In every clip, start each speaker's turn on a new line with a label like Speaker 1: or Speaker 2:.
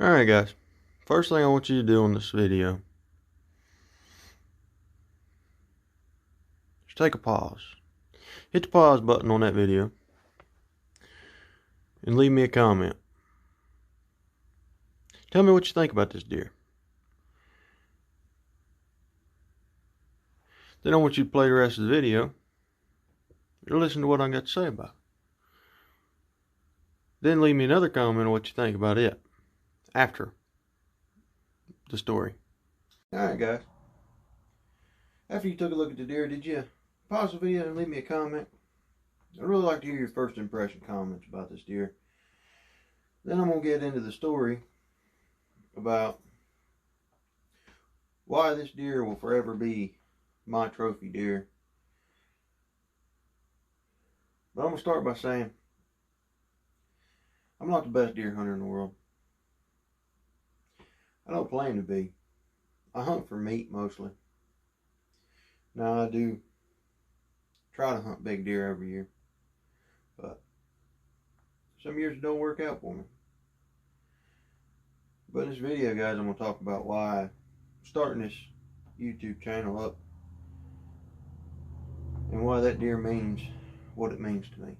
Speaker 1: Alright guys, first thing I want you to do in this video is take a pause. Hit the pause button on that video and leave me a comment. Tell me what you think about this deer. Then I want you to play the rest of the video and listen to what I got to say about it. Then leave me another comment on what you think about it after the story. Alright guys, after you took a look at the deer, did you pause the video and leave me a comment? I'd really like to hear your first impression comments about this deer. Then I'm going to get into the story about why this deer will forever be my trophy deer. But I'm going to start by saying I'm not the best deer hunter in the world. I don't claim to be. I hunt for meat mostly. Now I do try to hunt big deer every year, but some years it don't work out for me. But in this video, guys, I'm going to talk about why I'm starting this YouTube channel up and why that deer means what it means to me.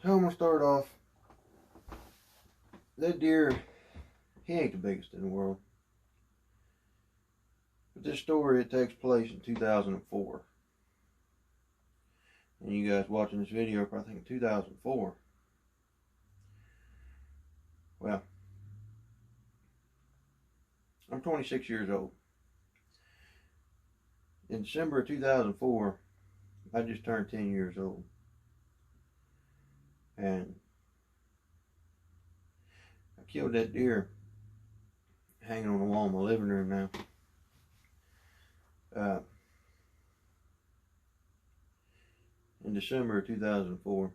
Speaker 1: So I'm going to start off. That deer, he ain't the biggest in the world. But this story, it takes place in 2004. And you guys watching this video are probably thinking 2004. Well, I'm 26 years old. In December of 2004, I just turned 10 years old. And I killed that deer hanging on the wall in my living room now. In December of 2004.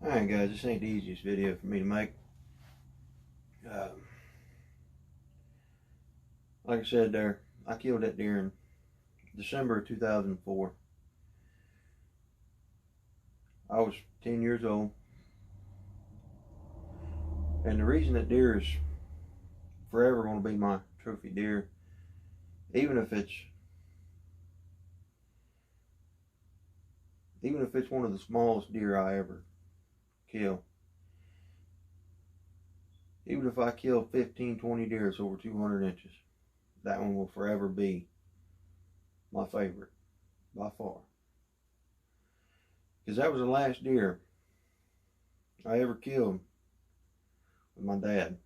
Speaker 1: Alright guys, this ain't the easiest video for me to make. Like I said there, I killed that deer in December of 2004. I was 10 years old. And the reason that deer is forever going to be my trophy deer, even if it's one of the smallest deer I ever kill. Even if I kill 15, 20 deer over 200 inches, that one will forever be my favorite, by far. Because that was the last deer I ever killed with my dad.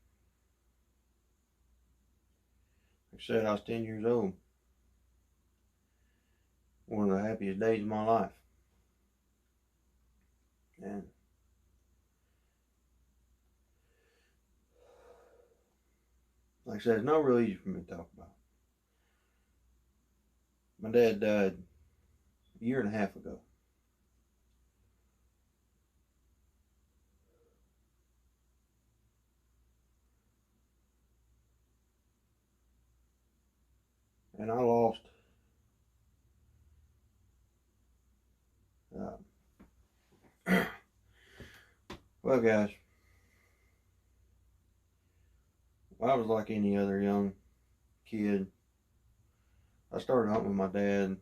Speaker 1: Like I said, I was 10 years old. One of the happiest days of my life. And like I said, it's not real easy for me to talk about. My dad died a year and a half ago. And I lost well guys, I was like any other young kid. I started hunting with my dad.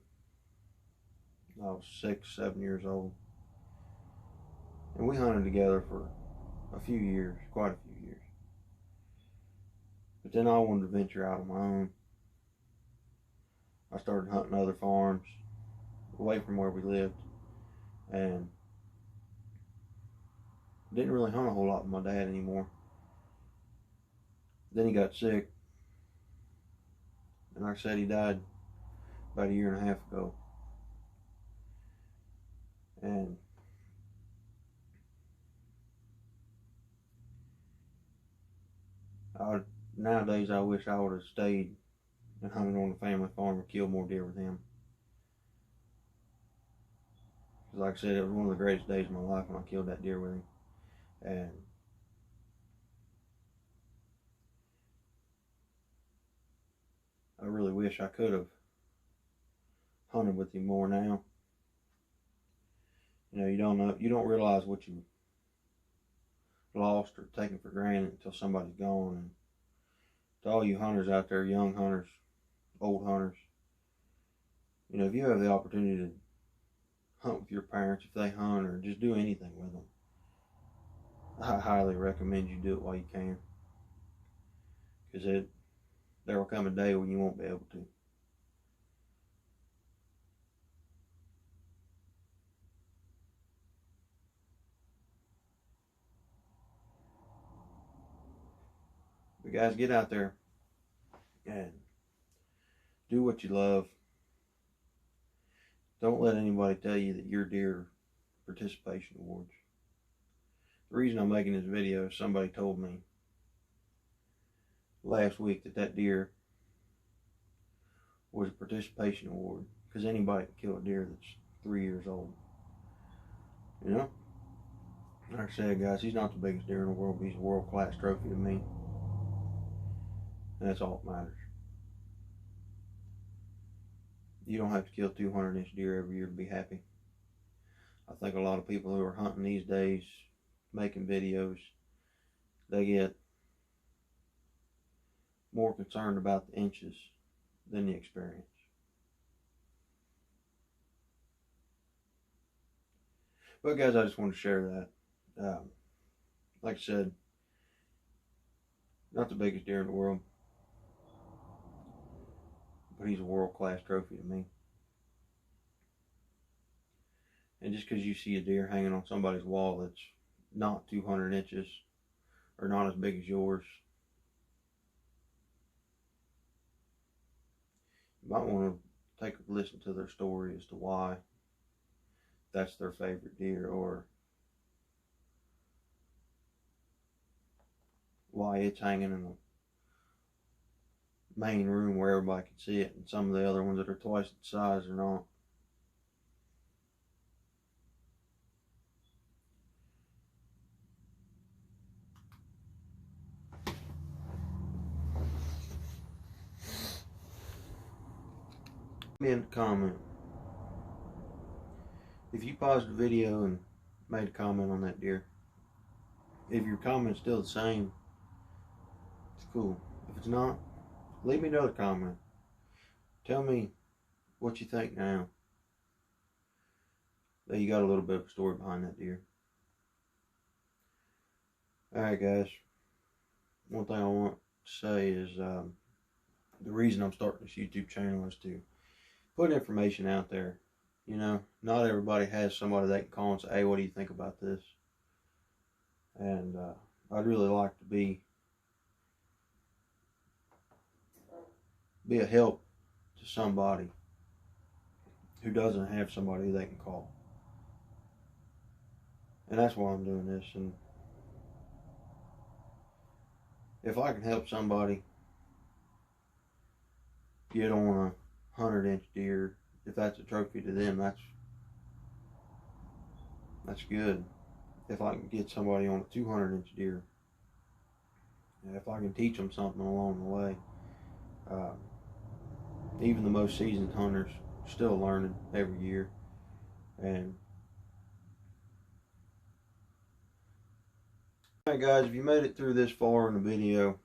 Speaker 1: I was 6, 7 years old. And we hunted together for a few years, quite a few years. But then I wanted to venture out on my own. I started hunting other farms away from where we lived. And didn't really hunt a whole lot with my dad anymore. Then he got sick. And like I said, he died about a year and a half ago. And nowadays I wish I would have stayed and hunted on the family farm and killed more deer with him. Because like I said, it was one of the greatest days of my life when I killed that deer with him. And I really wish I could have hunted with him more now. You know, you don't realize what you lost or taken for granted until somebody's gone. And to all you hunters out there, young hunters, old hunters, you know, if you have the opportunity to hunt with your parents, if they hunt, or just do anything with them, I highly recommend you do it while you can, because there will come a day when you won't be able to. But guys, get out there and do what you love. Don't let anybody tell you that your deer participation awards. The reason I'm making this video is somebody told me last week that deer was a participation award, because anybody can kill a deer that's 3 years old. You know? Like I said, guys, he's not the biggest deer in the world, but he's a world-class trophy to me. And that's all that matters. You don't have to kill 200-inch deer every year to be happy. I think a lot of people who are hunting these days, making videos, they get more concerned about the inches than the experience. But guys, I just want to share that. Like I said, not the biggest deer in the world, but he's a world-class trophy to me. And just because you see a deer hanging on somebody's wall that's not 200 inches or not as big as yours, you might want to take a listen to their story as to why that's their favorite deer, or why it's hanging in the main room where everybody can see it, and some of the other ones that are twice the size are not. Me in the comment if you paused the video and made a comment on that deer. If your comment's still the same, it's cool. If it's not, leave me another comment. Tell me what you think now that you got a little bit of a story behind that deer. Alright guys, one thing I want to say is the reason I'm starting this YouTube channel is to put information out there. You know, not everybody has somebody they can call and say, hey, what do you think about this? And I'd really like to be a help to somebody who doesn't have somebody they can call. And that's why I'm doing this. And if I can help somebody get on a 100-inch deer, if that's a trophy to them, that's good. If I can get somebody on a 200-inch deer, and if I can teach them something along the way, even the most seasoned hunters are still learning every year. And alright guys, if you made it through this far in the video,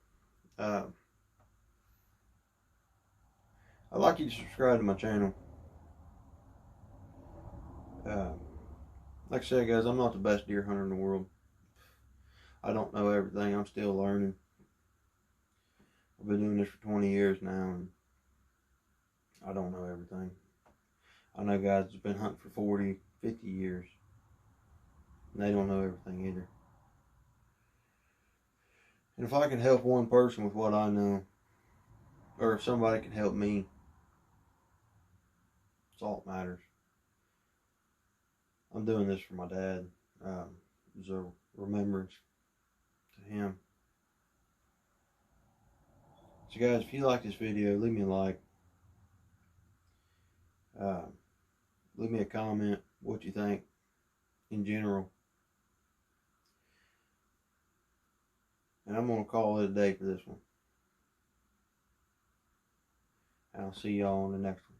Speaker 1: I'd like you to subscribe to my channel. Like I said guys, I'm not the best deer hunter in the world. I don't know everything. I'm still learning. I've been doing this for 20 years now, and I don't know everything. I know guys that's been hunting for 40, 50 years, and they don't know everything either. And if I can help one person with what I know, or if somebody can help me, that's all that matters. I'm doing this for my dad. As a remembrance to him. So guys, if you like this video, leave me a like. Leave me a comment what you think in general. And I'm going to call it a day for this one. And I'll see y'all on the next one.